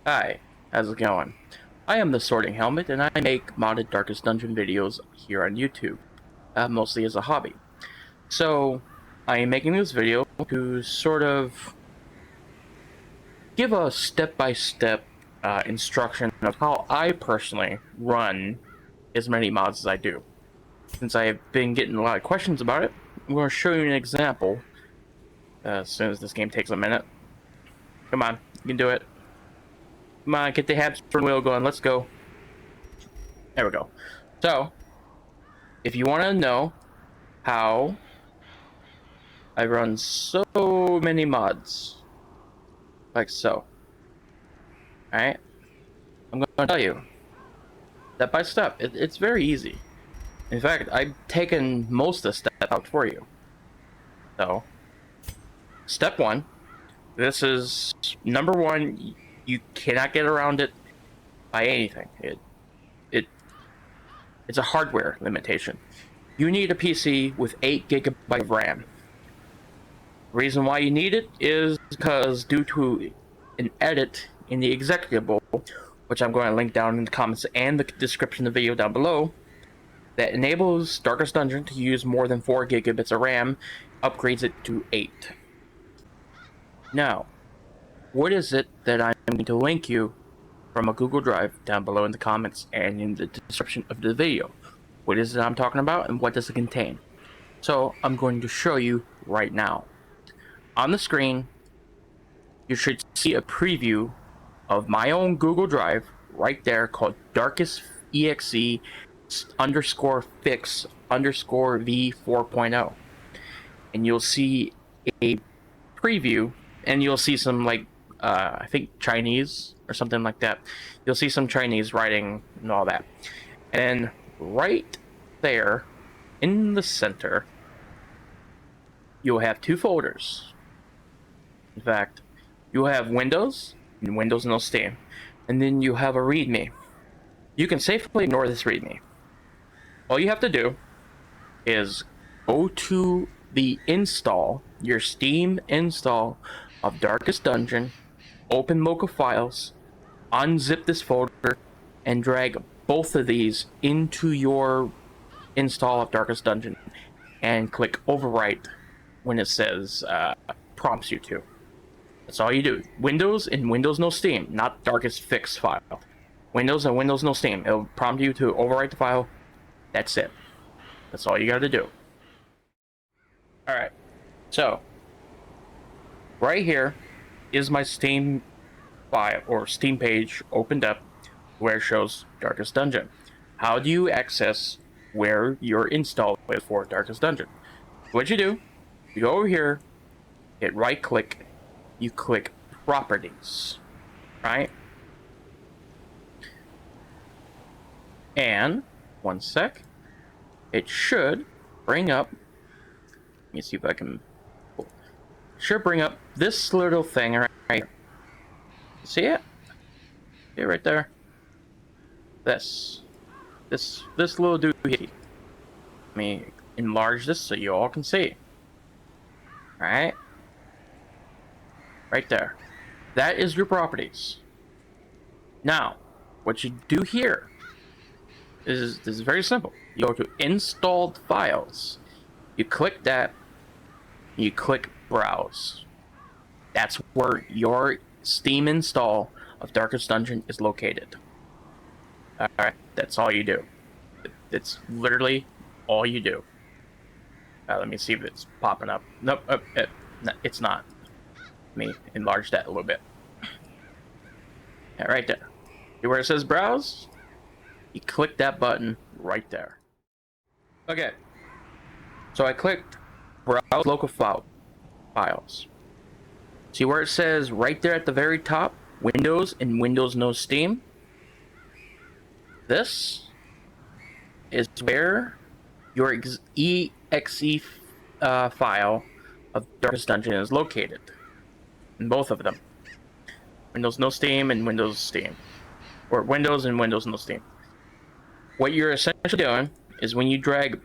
Hi, how's it going? I am the Sorting Helmet, and I make modded Darkest Dungeon videos here on YouTube, mostly as a hobby. So, I am making this video to sort of give a step-by-step instruction of how I personally run as many mods as I do. Since I have been getting a lot of questions about it, I'm going to show you an example as soon as this game takes a minute. Come on, you can do it. Come on, get the hamster wheel going, let's go. There we go. So, if you want to know how I run so many mods, like so, alright? I'm going to tell you, step by step. It's very easy. In fact, I've taken most of the steps out for you. So, step one, this is number one, you cannot get around it by anything. It's a hardware limitation. You need a PC with 8 gigabytes of RAM. The reason why you need it is because due to an edit in the executable, which I'm going to link down in the comments and the description of the video down below, that enables Darkest Dungeon to use more than 4 gigabits of RAM, upgrades it to 8. Now, what is it that I'm going to link you from a Google Drive down below in the comments and in the description of the video? What is it I'm talking about and what does it contain? So, I'm going to show you right now. On the screen, you should see a preview of my own Google Drive right there called darkest exe underscore fix underscore v 4.0, and you'll see a preview and you'll see some like I think Chinese or something like that. You'll see some Chinese writing and all that, and right there in the center you'll have two folders. In fact, you have Windows, and Windows no Steam, and then you have a README. You can safely ignore this README. All you have to do is go to the install, your Steam install of Darkest Dungeon, open local files, unzip this folder, and drag both of these into your install of Darkest Dungeon, and click overwrite when it says prompts you to. That's all you do. Windows and Windows no Steam, not Darkest Fix file. Windows and Windows no Steam. It'll prompt you to overwrite the file. That's it. That's all you gotta do. Alright. So, right here is my Steam file or Steam page opened up where it shows Darkest Dungeon. How do you access where your install is for Darkest Dungeon? What you do, you go over here, hit right click, you click properties, right? And one sec, it should bring up, let me see if I can, should bring up this little thing right here. See it? See it right there? This little doohickey. Let me enlarge this so you all can see. Alright? Right there. That is your properties. Now, what you do here is this is very simple. You go to installed files. You click that. You click browse. That's where your Steam install of Darkest Dungeon is located. Alright, that's all you do. It's literally all you do. Let me see if it's popping up. Nope, it's not. Let me enlarge that a little bit. Yeah, right there. See where it says browse? You click that button right there. Okay. So I clicked browse local files. See where it says right there at the very top, Windows and Windows no Steam? This is where your exe file of Darkest Dungeon is located. In both of them. Windows no Steam and Windows Steam. Or Windows and Windows no Steam. What you're essentially doing is when you drag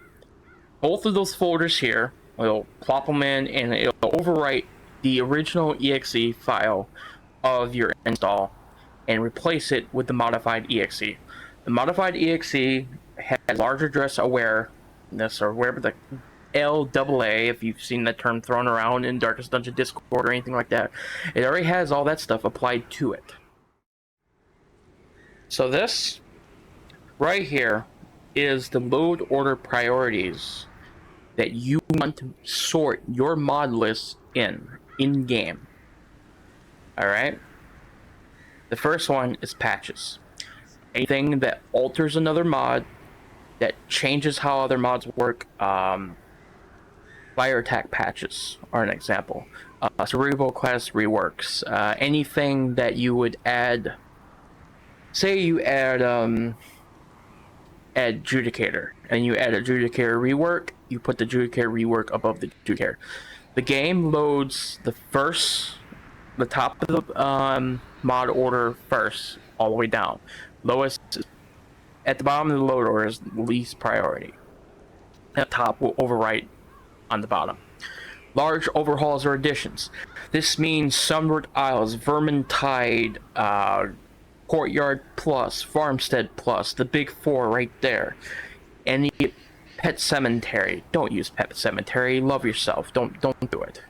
both of those folders here, it'll plop them in and it'll overwrite the original exe file of your install and replace it with the modified exe. The modified exe has large address awareness, or wherever the LAA, if you've seen that term thrown around in Darkest Dungeon Discord or anything like that. It already has all that stuff applied to it. So this right here is the load order priorities that you want to sort your mod list in game. Alright? The first one is patches. Anything that alters another mod, that changes how other mods work. Fire attack patches are an example. Cerebral class reworks. Anything that you would add. Say you add Adjudicator, and you add Adjudicator rework. You put the Adjudicator rework above the Adjudicator. The game loads the top of the mod order first, all the way down. Lowest at the bottom of the load order is least priority. At top will overwrite on the bottom. Large overhauls or additions. This means Sunward Isles, Vermintide, Courtyard Plus, Farmstead Plus, the big four right there. Any Pet Cemetery. Don't use Pet Cemetery. Love yourself. Don't do it.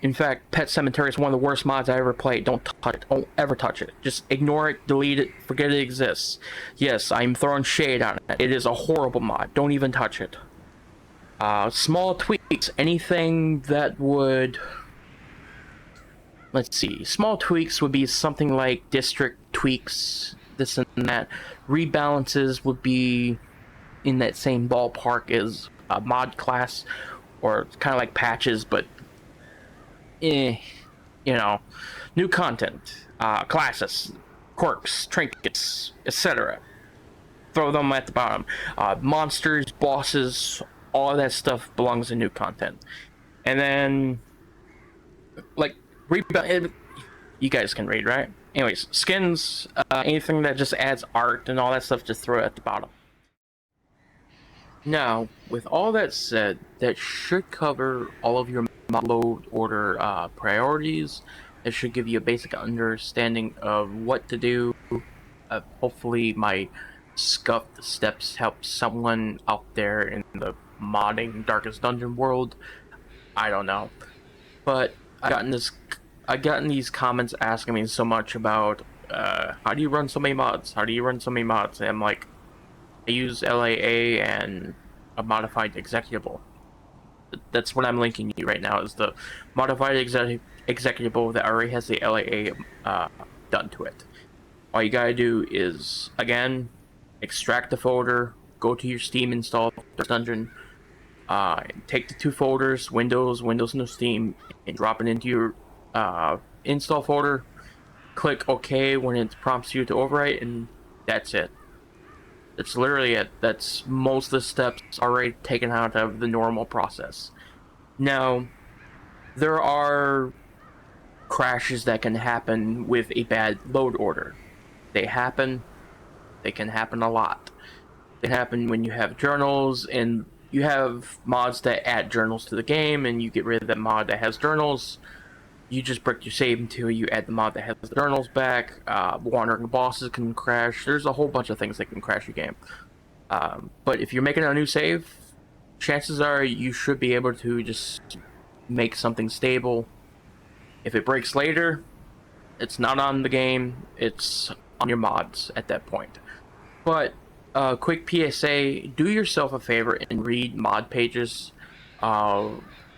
In fact, Pet Cemetery is one of the worst mods I ever played. Don't touch it. Don't ever touch it. Just ignore it, delete it, forget it exists. Yes, I'm throwing shade on it. It is a horrible mod. Don't even touch it. Small tweaks. Anything that would... Let's see. Small tweaks would be something like district tweaks, this and that. Rebalances would be in that same ballpark as a mod class, or kind of like patches, but you know, new content, classes, quirks, trinkets, etc. Throw them at the bottom. Monsters, bosses, all of that stuff belongs in new content. And then, like, you guys can read, right? Anyways, skins, anything that just adds art and all that stuff, just throw it at the bottom. Now, with all that said, that should cover all of your mod load order priorities. It should give you a basic understanding of what to do. Hopefully my scuffed steps help someone out there in the modding Darkest Dungeon world. I don't know. But I've gotten these comments asking me so much about how do you run so many mods? How do you run so many mods? And I'm like, I use LAA and a modified executable. That's what I'm linking you right now, is the modified executable that already has the LAA done to it. All you gotta do is, again, extract the folder, go to your Steam install Dungeon, take the two folders, Windows and Steam, and drop it into your install folder. Click OK when it prompts you to overwrite, and that's it. That's literally it. That's most of the steps already taken out of the normal process. Now, there are crashes that can happen with a bad load order. They can happen a lot. They happen when you have journals, and you have mods that add journals to the game, and you get rid of that mod that has journals. You just break your save until you add the mod that has the journals back. Wandering bosses can crash. There's a whole bunch of things that can crash your game. But if you're making a new save, chances are you should be able to just make something stable. If it breaks later, it's not on the game, it's on your mods at that point. But quick PSA, do yourself a favor and read mod pages.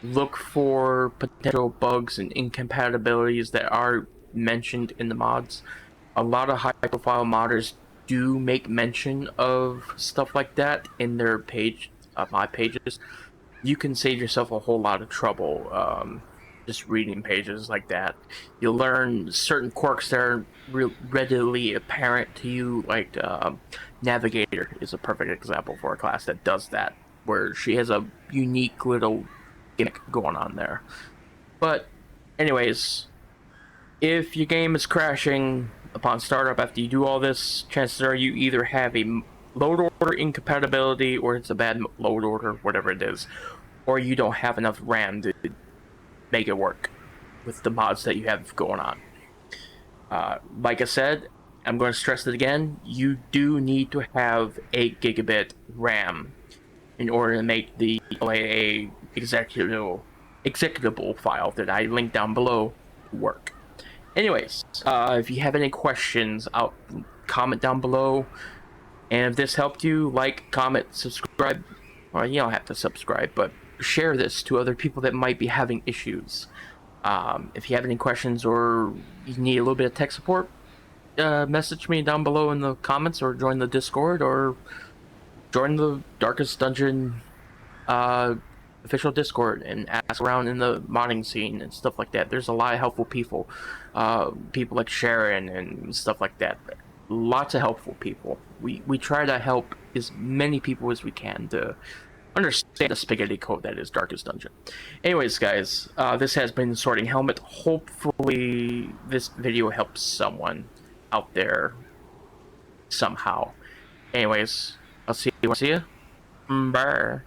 Look for potential bugs and incompatibilities that are mentioned in the mods. A lot of high-profile modders do make mention of stuff like that in their mod pages. You can save yourself a whole lot of trouble just reading pages like that. You'll learn certain quirks that are readily apparent to you, like Navigator is a perfect example for a class that does that, where she has a unique little gimmick going on there. But anyways, if your game is crashing upon startup after you do all this, chances are you either have a load order incompatibility, or it's a bad load order, whatever it is, or you don't have enough RAM to make it work with the mods that you have going on. Like I said, I'm going to stress it again. You do need to have 8 gigabit RAM in order to make the OAA executable file that I linked down below work. Anyways, if you have any questions, comment down below. And if this helped you, like, comment, subscribe. Well, you don't have to subscribe, but share this to other people that might be having issues. If you have any questions or you need a little bit of tech support, message me down below in the comments, or join the Discord, or join the Darkest Dungeon official Discord and ask around in the modding scene and stuff like that. There's a lot of helpful people, people like Sharon and stuff like that. Lots of helpful people. We try to help as many people as we can to understand the spaghetti code that is Darkest Dungeon. Anyways, guys, this has been Sorting Helmet. Hopefully this video helps someone out there somehow. Anyways, I'll see you. Bye.